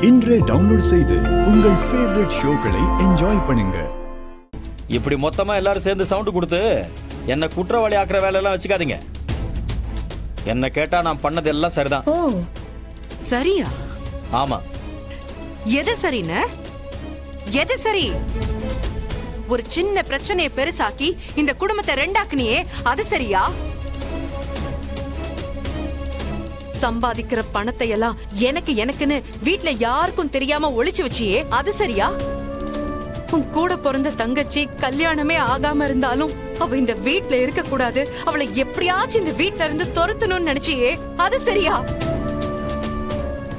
இன்றே டவுன்லோட் செய்து உங்கள் ஃபேவரட் ஷோக்களை என்ஜாய் பண்ணுங்க. இப்படி மொத்தமா எல்லாரும் சேர்ந்து சவுண்ட் கொடுத்து என்ன குற்றவாளி ஆக்குற வேலையெல்லாம் வச்சுக்காதீங்க. என்ன கேட்டா நான் பண்ணது எல்லாம் சரிதான். ஓ சரியா? ஆமா. எது சரின்னு? எது சரி? ஒரு சின்ன பிரச்சனையை பெருசாக்கி இந்த குடும்பத்தை ரெண்டாக்குனியே, அது சரியா? சம்பாதிக்கிற பணத்தை எல்லாம் எனக்குன்னு வீட்ல யாருக்கும் தெரியாம ஒளிச்சு வச்சியே, அது சரியா? உன் கூட பிறந்த தங்கச்சி கல்யாணமே ஆகாம இருந்தாலும் அவ இந்த வீட்ல இருக்க கூடாது, அவளை எப்படியாச்சும் இந்த வீட்ல இருந்து துரத்தணும்னு நினைச்சியே, அது சரியா?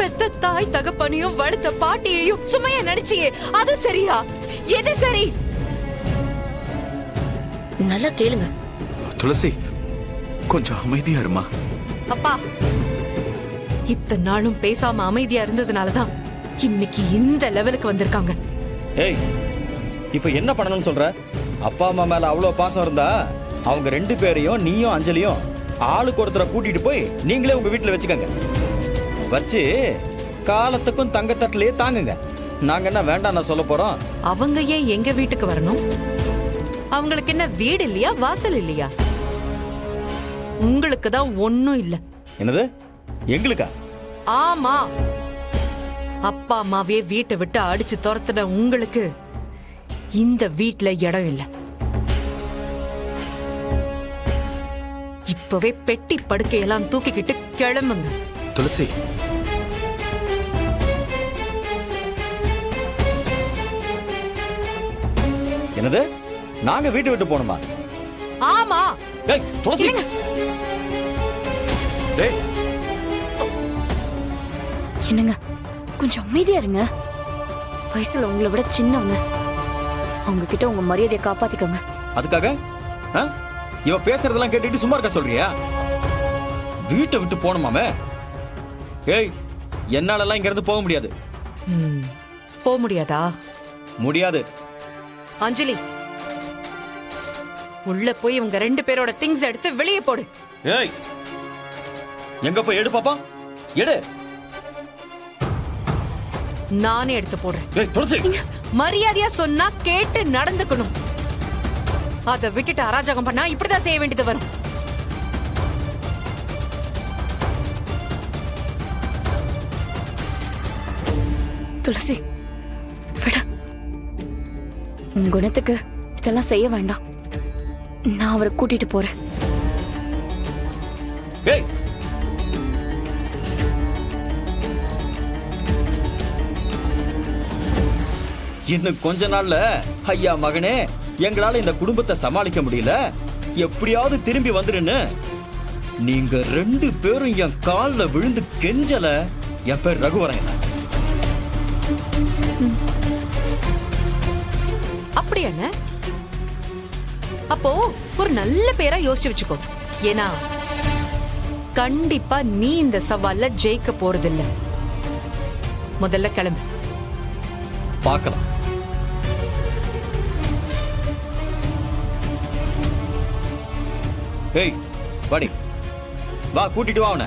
பெத்த தாய் தகப்பனையும் வளர்த்த பாட்டியையும் சுமைய நினைச்சியே, அது சரியா? எது சரி? நல்லா கேளுங்க. துளசி, கொஞ்சம் அமைதியா இருமா. அப்பா, இத்தனை நாளும் பேசாம அமைதியா இருந்ததுனாலதான் இன்னைக்கு இந்த லெவலுக்கு வந்திருக்காங்க. ஏய், இப்ப என்ன பண்ணணும்னு சொல்ற? அப்பா அம்மா மேல அவ்வளவு பாசம் இருந்தா அவங்க ரெண்டு பேரையும், நீயும் அஞ்சலியும் ஆளுக்கு ஒருத்தரை கூட்டிட்டு போய் நீங்களே உங்க வீட்டுல வச்சுக்கங்க. வச்சு காலத்துக்கும் தங்கத்தட்டிலேயே தாங்குங்க. நாங்க என்ன வேண்டாம் நான் சொல்ல போறோம்? அவங்க ஏன் எங்க வீட்டுக்கு வரணும்? அவங்களுக்கு என்ன வீடு இல்லையா, வாசல் இல்லையா? உங்களுக்கு தான் ஒண்ணும் இல்ல. என்னது எங்களுக்கா? ஆமா, அப்பா அம்மாவே வீட்டை விட்டு அடிச்சு துரத்துன உங்களுக்கு இந்த வீட்ல இடம் இல்ல. இப்பவே பெட்டி படுக்கையெல்லாம் தூக்கிக்கிட்டு கிளம்புங்க. துளசி, என்னது நாங்க வீட்டை விட்டு போகணுமா? ஆமா. ஏய் துளசி, டேய், என்னங்க, கொஞ்சம் அமைதியா இருங்க. வயசுல உங்களை விட சின்னவங்க, அவங்க கிட்ட உங்க மரியாதையை காப்பாத்திக்கோங்க. அதுக்காக இவ பேசுறதெல்லாம் கேட்டுட்டு சும்மா இருக்க சொல்றியா? வீட்டை விட்டு போகணுமாமே? ஏய், என்னாலலாம் இங்க இருந்து போக முடியாது. போக முடியாதா? முடியாது. அஞ்சலி, உள்ள போய் இவங்க ரெண்டு பேரோட திங்ஸ் எடுத்து வெளியே போடு. ஏய், எங்க போய் எடு பாப்பா, எடு. நானே எடுத்து போடுறேன். ஏய் துளசி, மரியாதையா சொன்னா கேட்டு நடந்துக்கணும். அதை விட்டுட்டு அராஜகம் பண்ணா இப்படிதான் செய்ய வேண்டியது வரும். துளசி, விட. உன் குணத்துக்கு இதெல்லாம் செய்ய வேண்டாம். நான் அவரை கூட்டிட்டு போறேன். ஏய், இன்னும் கொஞ்ச நாள்ல ஐயா மகனே, எங்களால இந்த குடும்பத்தை சமாளிக்க முடியல, எப்படியாவது திரும்பி வந்துருன்னு நீங்க ரெண்டு பேரும் என் கால்ல விழுந்து கெஞ்சல. என் பேர் ரகுவரன். அப்படியான அப்போ ஒரு நல்ல பேரா யோசிச்சு வச்சுக்கோ. ஏன்னா கண்டிப்பா நீ இந்த சவால்ல ஜெயிக்க போறதில்ல. முதல்ல கிளம்பு. பார்க்கலாம். ஏய் வாடி, வா, கூட்டிட்டு வா அவனை.